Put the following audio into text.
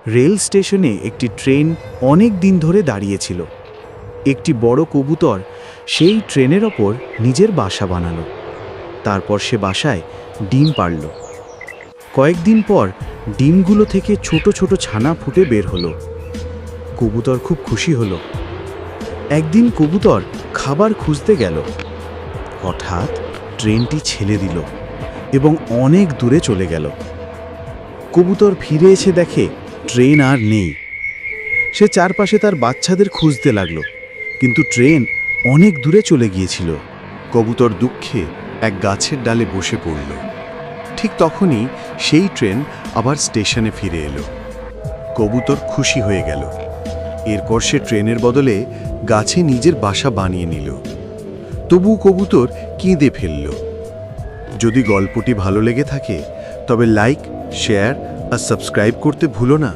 Rail স্টেশনে একটি train অনেক দিন ধরে দাঁড়িয়েছিল। একটি বড় কবুতর সেই ট্রেনের ওপর নিজের বাসা বানালো। তারপর সে বাসায় ডিম পাড়ল। কয়েকদিন পর ডিমগুলো থেকে ছোট ছোট ছানা ফুটে বের হলো। কবুতর খুব খুশি হলো। একদিন কবুতর খাবার খুঁজতে গেল। হঠাৎ ট্রেনটি ছেড়ে দিল এবং অনেক দূরে চলে গেল। কবুতর ফিরে এসে দেখে ট্রেন আর নেই। সে চারপাশে তার বাচ্চাদের খুঁজতে লাগলো, কিন্তু ট্রেন অনেক দূরে চলে গিয়েছিল। কবুতর দুঃখে এক গাছের ডালে বসে পড়ল। ঠিক তখনই সেই ট্রেন আবার স্টেশনে ফিরে এলো। কবুতর খুশি হয়ে গেল। এরপর সে ট্রেনের বদলে গাছে নিজের বাসা বানিয়ে নিল। তবু কবুতর কেঁদে ফেলল। যদি গল্পটি ভালো লেগে থাকে তবে লাইক, শেয়ার আর সাবস্ক্রাইব করতে ভুলো না।